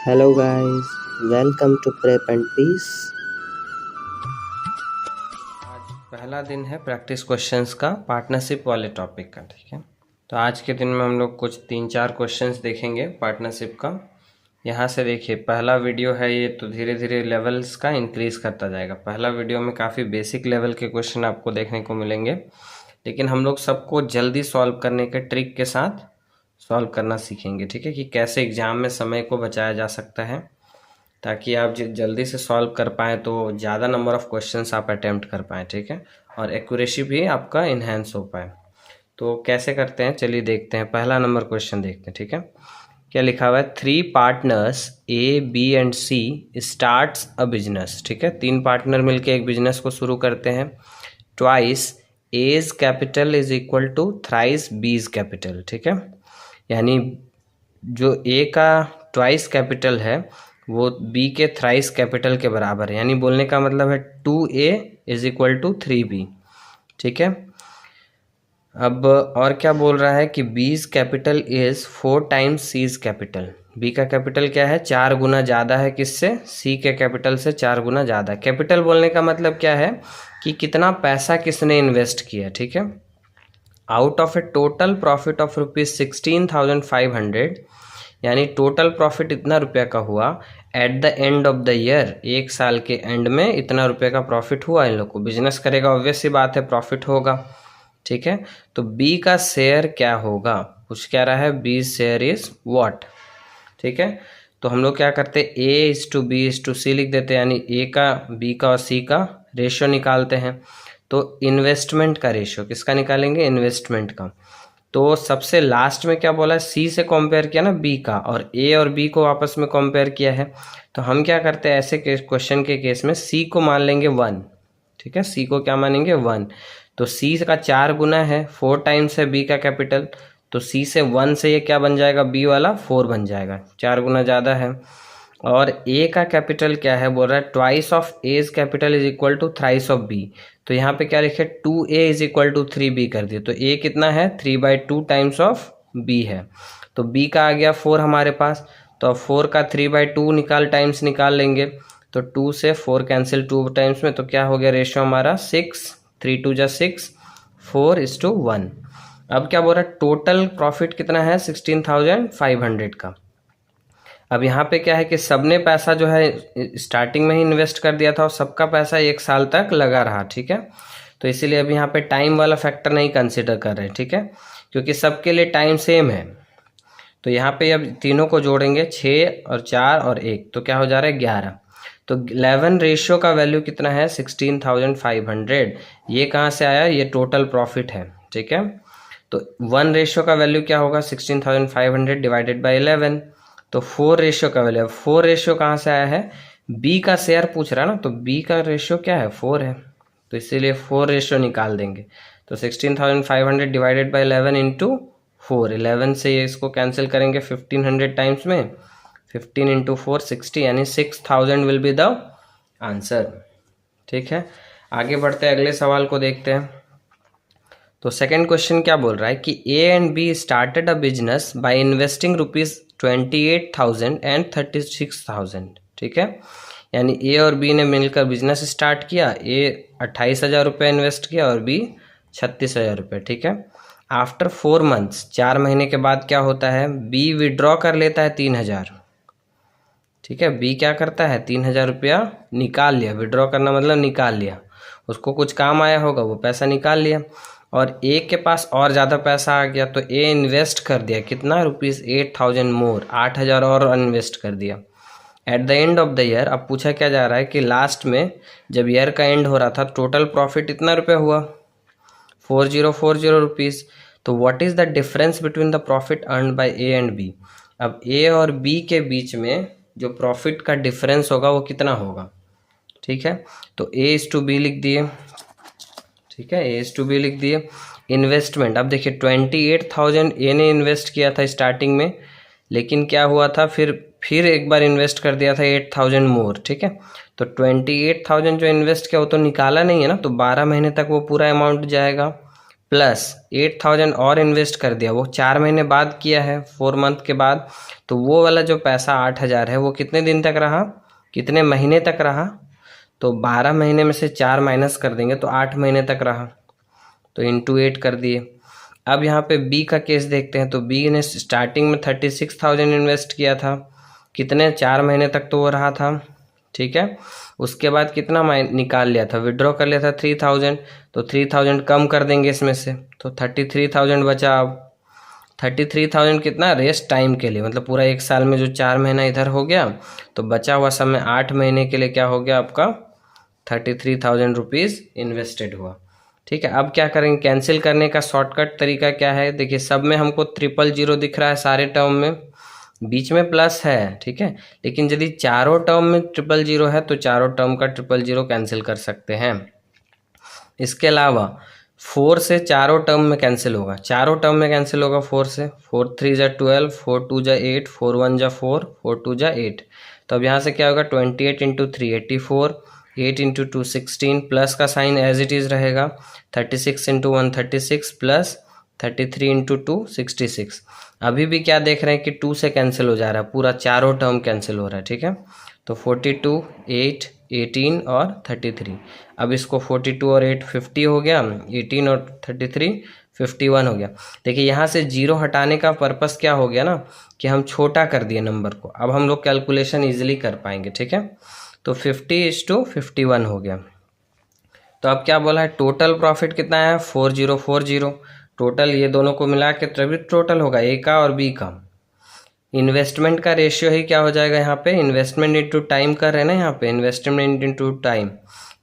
Hello guys, welcome to Prep and Peace। आज पहला दिन है प्रैक्टिस क्वेश्चंस का पार्टनरशिप वाले टॉपिक का। ठीक है, तो आज के दिन में हम लोग कुछ 3-4 क्वेश्चंस देखेंगे पार्टनरशिप का। यहाँ से देखिए, पहला वीडियो है ये, तो धीरे धीरे लेवल्स का इंक्रीज करता जाएगा। पहला वीडियो में काफ़ी बेसिक लेवल के क्वेश्चन आपको देखने को मिलेंगे, लेकिन हम लोग सबको जल्दी सॉल्व करने के ट्रिक के साथ सॉल्व करना सीखेंगे। ठीक है, कि कैसे एग्जाम में समय को बचाया जा सकता है, ताकि आप जल्दी से सॉल्व कर पाएँ, तो ज़्यादा नंबर ऑफ़ क्वेश्चंस आप अटैम्प्ट कर पाएँ। ठीक है, और एक्यूरेसी भी आपका इन्हेंस हो पाए। तो कैसे करते हैं, चलिए देखते हैं। पहला नंबर क्वेश्चन देखते हैं। ठीक है, क्या लिखा हुआ है? 3 partners A, B and C starts a business. ठीक है, 3 पार्टनर मिलके एक बिजनेस को शुरू करते हैं। Twice A's capital is equal to thrice B's capital. ठीक है, यानी जो A का ट्वाइस कैपिटल है वो B के थ्राइस कैपिटल के बराबर है। यानी बोलने का मतलब है 2A is equal to 3B। ठीक है, अब और क्या बोल रहा है कि B's capital is 4 times C's capital. B का कैपिटल क्या है? 4 गुना ज़्यादा है किससे? C के कैपिटल से 4 गुना ज़्यादा। कैपिटल बोलने का मतलब क्या है कि कितना पैसा किसने इन्वेस्ट किया। ठीक है, out of A total profit of ₹16,500, यानी टोटल प्रॉफिट इतना रुपये का हुआ at the end of the year. एक साल के एंड में इतना रुपये का प्रॉफिट हुआ। इन लोग को बिजनेस करेगा, ऑब्वियस सी बात है, प्रॉफिट होगा। ठीक है, तो बी का शेयर क्या होगा? कुछ कह रहा है बी शेयर इज व्हाट। ठीक है, तो हम लोग क्या करते हैं, A is to B is to C लिख देते हैं, यानी ए का, बी का और सी का रेशियो निकालते हैं। तो इन्वेस्टमेंट का रेशियो किसका निकालेंगे? इन्वेस्टमेंट का। तो सबसे लास्ट में क्या बोला है? सी से कंपेयर किया ना बी का, और ए और बी को आपस में कंपेयर किया है। तो हम क्या करते हैं, ऐसे क्वेश्चन के केस में सी को मान लेंगे 1। ठीक है, सी को क्या मानेंगे? 1। तो सी का 4 गुना है, 4 टाइम्स है बी का कैपिटल, तो सी से 1 से ये क्या बन जाएगा? बी वाला 4 बन जाएगा, 4 गुना ज़्यादा है। और ए का कैपिटल क्या है? बोल रहा है twice of A's capital is equal to thrice of B. तो यहाँ पे क्या लिखे? 2A is equal to 3B कर दिए। तो ए कितना है? 3/2 टाइम्स ऑफ बी है। तो बी का आ गया 4 हमारे पास, तो 4 का 3/2 टाइम्स निकाल लेंगे। तो 2 से 4 कैंसिल 2 टाइम्स में, तो क्या हो गया रेशियो हमारा? 6, 3 2 जा 6, 4:1। अब क्या बोल रहा है? टोटल प्रॉफिट कितना है? 16,500 का। अब यहाँ पे क्या है कि सबने पैसा जो है स्टार्टिंग में ही इन्वेस्ट कर दिया था, और सबका पैसा 1 साल तक लगा रहा। ठीक है, तो इसीलिए अब यहाँ पे टाइम वाला फैक्टर नहीं कंसिडर कर रहे हैं। ठीक है, क्योंकि सबके लिए टाइम सेम है। तो यहाँ पे अब तीनों को जोड़ेंगे, 6 और 4 और 1, तो क्या हो जा रहा है? 11। तो 11 रेशियो का वैल्यू कितना है? 16,500। ये कहाँ से आया? ये टोटल प्रॉफिट है। ठीक है, तो 1 रेशियो का वैल्यू क्या होगा? 16,500 डिवाइडेड बाई 11। तो 4 रेशियो का वैल्यू, 4 रेशियो कहाँ से आया है? बी का शेयर पूछ रहा है ना, तो बी का रेशियो क्या है? 4 है, तो इसीलिए 4 रेशियो निकाल देंगे। तो 16,500 डिवाइडेड बाई 11 इंटू 4, 11 से ये इसको कैंसिल करेंगे 1500 टाइम्स में, 15 इंटू 4 60, यानी 6000 विल बी द आंसर। ठीक है, आगे बढ़ते हैं, अगले सवाल को देखते हैं। तो सेकंड क्वेश्चन क्या बोल रहा है कि A and be started a business by investing ₹28,000 and 36,000। ठीक है, यानी ए और बी ने मिलकर बिजनेस स्टार्ट किया। ए 28,000 रुपये इन्वेस्ट किया और बी 36,000 रुपये। ठीक है, आफ्टर 4 मंथ्स, 4 महीने के बाद क्या होता है? बी विड्रॉ कर लेता है 3,000। ठीक है, बी क्या करता है? 3,000 रुपया निकाल लिया। विड्रॉ करना मतलब निकाल लिया, उसको कुछ काम आया होगा, वो पैसा निकाल लिया। और ए के पास और ज़्यादा पैसा आ गया, तो ए इन्वेस्ट कर दिया कितना? ₹8,000 मोर, 8,000 और इन्वेस्ट कर दिया at the end of the year. अब पूछा क्या जा रहा है कि लास्ट में जब ईयर का एंड हो रहा था, टोटल प्रॉफिट इतना रुपये हुआ? 4040 रुपीज़। तो what is the difference between the profit earn by A and B? अब ए और बी के बीच में जो प्रॉफिट का डिफरेंस होगा वो कितना होगा? ठीक है, तो ए इज टू बी लिख दिए। ठीक है, ए इज टू बी लिख दिए। इन्वेस्टमेंट, अब देखिए 28,000 ए ने इन्वेस्ट किया था स्टार्टिंग में, लेकिन क्या हुआ था, फिर एक बार इन्वेस्ट कर दिया था 8,000 मोर। ठीक है, तो 28,000 जो इन्वेस्ट किया वो तो निकाला नहीं है ना, तो 12 महीने तक वो पूरा अमाउंट जाएगा। प्लस 8,000 और इन्वेस्ट कर दिया, वो 4 महीने बाद किया है, 4 मंथ के बाद, तो वो वाला जो पैसा 8,000 है वो कितने दिन तक रहा, कितने महीने तक रहा, तो 12 महीने में से 4 माइनस कर देंगे तो 8 महीने तक रहा, तो इंटू 8 कर दिए। अब यहाँ पे बी का केस देखते हैं, तो बी ने स्टार्टिंग में 36,000 इन्वेस्ट किया था, कितने 4 महीने तक तो वो रहा था, ठीक है। उसके बाद कितना निकाल लिया था, विड्रॉ कर लिया था 3,000, तो 3,000 कम कर देंगे इसमें से, तो 33,000 बचा। अब 33,000 कितना रेस्ट टाइम के लिए, मतलब पूरा 1 साल में जो 4 महीना इधर हो गया, तो बचा हुआ समय 8 महीने के लिए क्या हो गया आपका 33,000 रुपीज़ इन्वेस्टेड हुआ, ठीक है। अब क्या करेंगे, कैंसिल करने का शॉर्टकट तरीका क्या है, देखिए सब में हमको 000 दिख रहा है, सारे टर्म में बीच में प्लस है, ठीक है, लेकिन यदि चारों टर्म में 000 है तो चारों टर्म का 000 कैंसिल कर सकते हैं। इसके अलावा 4 से चारों टर्म में कैंसिल होगा, चारों टर्म में कैंसिल होगा 4 से, 4 3 जा 12, 4 2 जा 8, 4 1 जा 4, 4 2 जा 8, तो अब यहाँ से क्या होगा 28 इंटू 3 84, 8 इंटू 2 16, प्लस का साइन एज इट इज़ रहेगा, 36 इंटू 1 36 प्लस 33 इंटू 2 66। अभी भी क्या देख रहे हैं कि 2 से कैंसिल हो जा रहा है, पूरा चारों टर्म कैंसिल हो रहा है, ठीक है। तो 42 8 18 और 33, अब इसको 42 और 8 50 हो गया, 18 और 33 51 हो गया। देखिए यहाँ से जीरो हटाने का पर्पस क्या हो गया ना, कि हम छोटा कर दिए नंबर को, अब हम लोग कैलकुलेशन ईजिली कर पाएंगे, ठीक है। तो 50:51 हो गया। तो अब क्या बोला है, टोटल प्रॉफिट कितना है 4040, टोटल ये दोनों को मिला के तभी टोटल होगा, ए का और बी का। इन्वेस्टमेंट का रेशियो ही क्या हो जाएगा यहाँ पे, इन्वेस्टमेंट इंटू टाइम कर रहे हैं ना, यहाँ पे इन्वेस्टमेंट इंटू टाइम,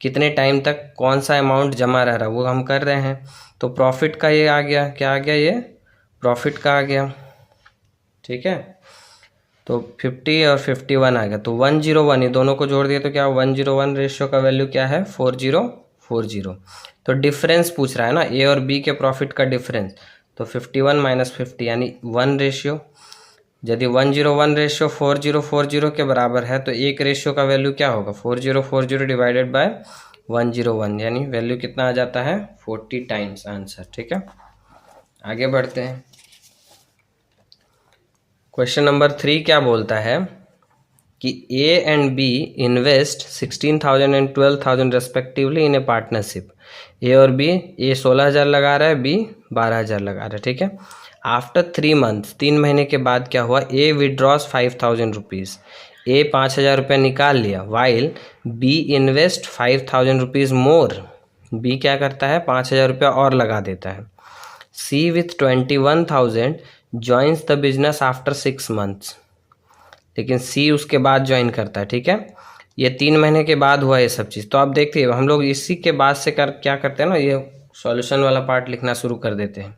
कितने टाइम तक कौन सा अमाउंट जमा रह रहा है वो हम कर रहे हैं। तो प्रॉफिट का ये आ गया, क्या आ गया, ये प्रॉफिट का आ गया, ठीक है। तो 50 और 51 आ गया, तो 101, ये दोनों को जोड़ दिए तो क्या 101 रेशियो का वैल्यू क्या है 4040। तो डिफरेंस पूछ रहा है ना, ए और बी के प्रॉफिट का डिफरेंस, तो 51 माइनस 50 यानी 1 रेशियो। यदि 101 रेशियो 4040 के बराबर है तो एक रेशियो का वैल्यू क्या होगा 4040 डिवाइडेड बाय 101, यानी वैल्यू कितना आ जाता है 40 टाइम्स आंसर, ठीक है। आगे बढ़ते हैं, क्वेश्चन नंबर 3 क्या बोलता है कि A and B invest 16,000 and 12,000 respectively in a partnership. A और बी, ए 16,000 लगा रहा है, बी 12,000 लगा रहा है, ठीक है। आफ्टर 3 मंथ, 3 महीने के बाद क्या हुआ, ए विड्रॉस 5,000 रुपीज़, ए 5,000 रुपये निकाल लिया, while B invest 5,000 rupees more, B क्या करता है 5,000 रुपया और लगा देता है। C with 21,000 joins the business after 6 months, लेकिन सी उसके बाद ज्वाइन करता है, ठीक है। ये 3 महीने के बाद हुआ ये सब चीज़। तो आप देखते हैं हम लोग इसी के बाद से क्या करते हैं ना, ये सॉल्यूशन वाला पार्ट लिखना शुरू कर देते हैं,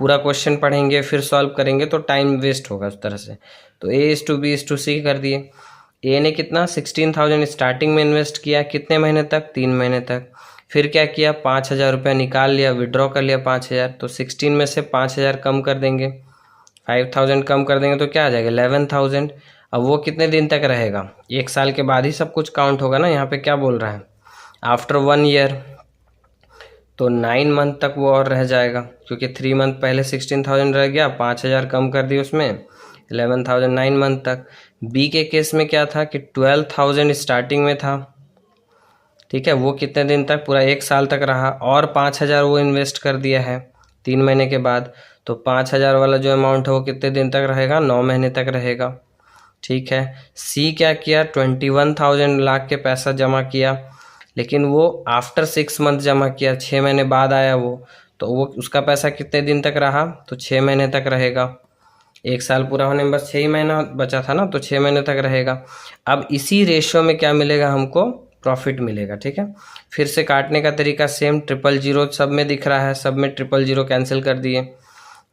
पूरा क्वेश्चन पढ़ेंगे फिर सॉल्व करेंगे तो टाइम वेस्ट होगा उस तरह से। तो A:B:C कर दिए। ए ने कितना 16,000 स्टार्टिंग में इन्वेस्ट किया, कितने महीने तक 3 महीने तक, फिर क्या किया 5,000 रुपया निकाल लिया, विड्रॉ कर लिया 5,000, तो 16 में से 5,000 कम कर देंगे, 5,000 कम कर देंगे तो क्या आ जाएगा 11,000। अब वो कितने दिन तक रहेगा, 1 साल के बाद ही सब कुछ काउंट होगा ना, यहाँ पे क्या बोल रहा है आफ्टर 1 ईयर, तो 9 मंथ तक वो और रह जाएगा, क्योंकि 3 मंथ पहले 16,000 रह गया, 5,000 कम कर दिए उसमें 11,000 9 मंथ तक। बी के केस में क्या था कि 12,000 स्टार्टिंग में था, ठीक है, वो कितने दिन तक पूरा 1 साल तक रहा, और 5,000 वो इन्वेस्ट कर दिया है 3 महीने के बाद, तो 5,000 वाला जो अमाउंट है वो कितने दिन तक रहेगा 9 महीने तक रहेगा, ठीक है। सी क्या किया 21,000 लाख के पैसा जमा किया, लेकिन वो आफ्टर 6 मंथ जमा किया, 6 महीने बाद आया वो, तो वो उसका पैसा कितने दिन तक रहा तो 6 महीने तक रहेगा, 1 साल पूरा होने में बस 6 ही महीना बचा था ना, तो 6 महीने तक रहेगा। अब इसी रेशियो में क्या मिलेगा हमको प्रॉफिट मिलेगा, ठीक है। फिर से काटने का तरीका सेम, 000 सब में दिख रहा है, सब में 000 कैंसिल कर दिए,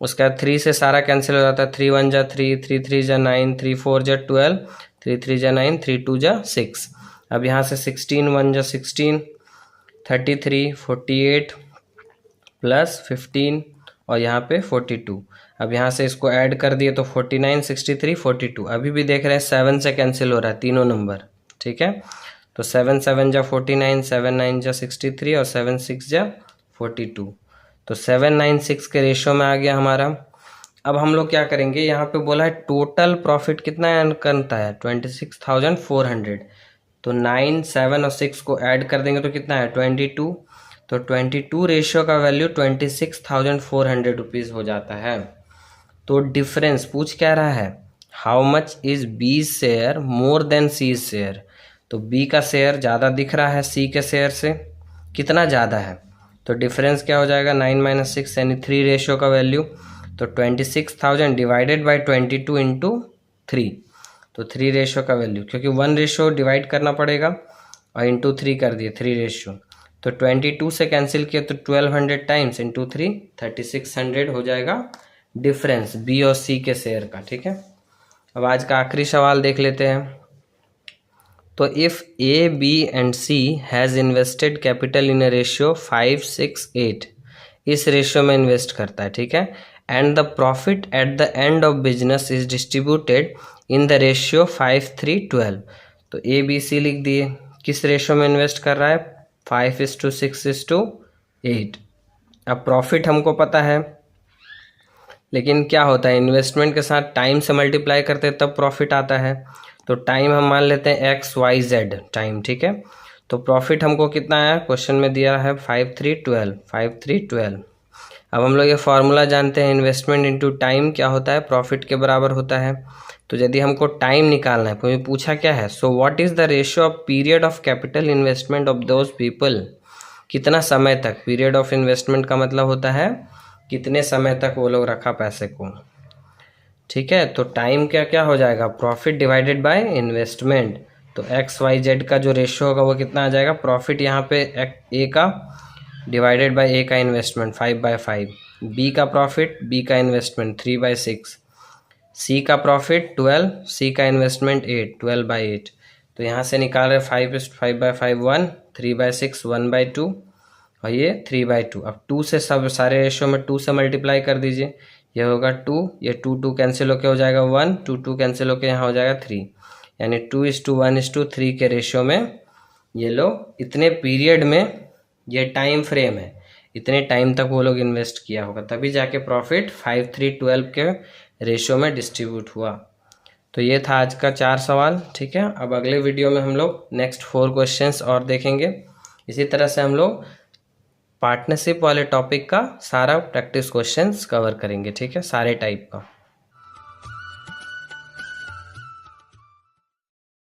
उसका 3 से सारा कैंसिल हो जाता है, 3 1 जा 3, 3 3 जा 9, 3 4 जा 12, 3 3 जा 9, 3 2 जा 6। अब यहाँ से 16 1 जा 16, 33 48 प्लस 15 और यहाँ पे 42। अब यहाँ से इसको ऐड कर दिए तो 49 63 42, अभी भी देख रहे हैं 7 से कैंसिल हो रहा है तीनों नंबर, ठीक है। तो 7 7 जा 49, 7 9 जा 63 और 7 6 जा 42, तो 796 के रेशियो में आ गया हमारा। अब हम लोग क्या करेंगे, यहाँ पे बोला है टोटल प्रॉफिट कितना अर्न करता है 26,400, तो 9, 7 और 6 को ऐड कर देंगे तो कितना है 22। तो 22 रेशियो का वैल्यू 26,400 रुपीज़ हो जाता है। तो डिफरेंस पूछ क्या रहा है, how much is B share more than C share. तो बी का शेयर ज़्यादा दिख रहा है सी के शेयर से, कितना ज़्यादा है, तो डिफरेंस क्या हो जाएगा 9 - 6 यानी 3 रेशियो का वैल्यू। तो 26,000 डिवाइडेड बाई 22 इंटू 3, तो 3 रेशियो का वैल्यू, क्योंकि 1 रेशियो डिवाइड करना पड़ेगा और इंटू 3 कर दिए 3 रेशियो। तो 22 से कैंसिल किया तो 1200 टाइम्स इंटू 3 3600 हो जाएगा डिफरेंस बी और सी के शेयर का। ठीक है, अब आज का आखिरी सवाल देख लेते हैं। तो if A B and C has invested capital in a ratio 5, 6, 8, इस रेशियो में इन्वेस्ट करता है, ठीक है, and the profit at the end of business is distributed in the ratio 5, 3, 12। तो ए बी सी लिख दिए, किस रेशियो में इन्वेस्ट कर रहा है 5:6:8। अब प्रॉफिट हमको पता है, लेकिन क्या होता है इन्वेस्टमेंट के साथ टाइम से मल्टीप्लाई करते हैं तब प्रॉफिट आता है। तो टाइम हम मान लेते हैं XYZ टाइम, ठीक है। तो प्रॉफिट हमको कितना आया, क्वेश्चन में दिया है 5, 3, 12, 5, 3, 12। अब हम लोग ये फार्मूला जानते हैं, इन्वेस्टमेंट इनटू टाइम क्या होता है, प्रॉफिट के बराबर होता है। तो यदि हमको टाइम निकालना है, तो पूछा क्या है, so what is the ratio of period of capital investment of those people, कितना समय तक, पीरियड ऑफ इन्वेस्टमेंट का मतलब होता है कितने समय तक वो लोग रखा पैसे को। ठीक है, तो टाइम क्या क्या हो जाएगा, प्रॉफिट डिवाइडेड बाय इन्वेस्टमेंट। तो XYZ का जो रेशियो होगा वो कितना आ जाएगा, प्रॉफिट यहाँ पे ए का डिवाइडेड बाय ए का इन्वेस्टमेंट 5/5, बी का प्रॉफिट बी का इन्वेस्टमेंट 3/6, सी का प्रॉफिट 12, सी का इन्वेस्टमेंट 8, 12/8। तो यहाँ से निकाल रहे 5/5 1, 3/6 1/2 और ये 3/2। अब 2 से सब सारे रेशियो में 2 से मल्टीप्लाई कर दीजिए, ये होगा 2, ये 2 कैंसिल होके हो जाएगा 1, 2 कैंसिल होके यहाँ हो जाएगा 3, यानी 2:1:3 के रेशियो में ये लोग इतने पीरियड में, ये टाइम फ्रेम है, इतने टाइम तक वो लोग इन्वेस्ट किया होगा, तभी जाके प्रॉफिट 5, 3, 12 के रेशियो में डिस्ट्रीब्यूट हुआ। तो ये था आज का 4 सवाल। ठीक है, अब अगले वीडियो में हम लोग नेक्स्ट 4 क्वेश्चंस और देखेंगे। इसी तरह से हम लोग पार्टनरशिप वाले टॉपिक का सारा प्रैक्टिस क्वेश्चंस कवर करेंगे। ठीक है, सारे टाइप का।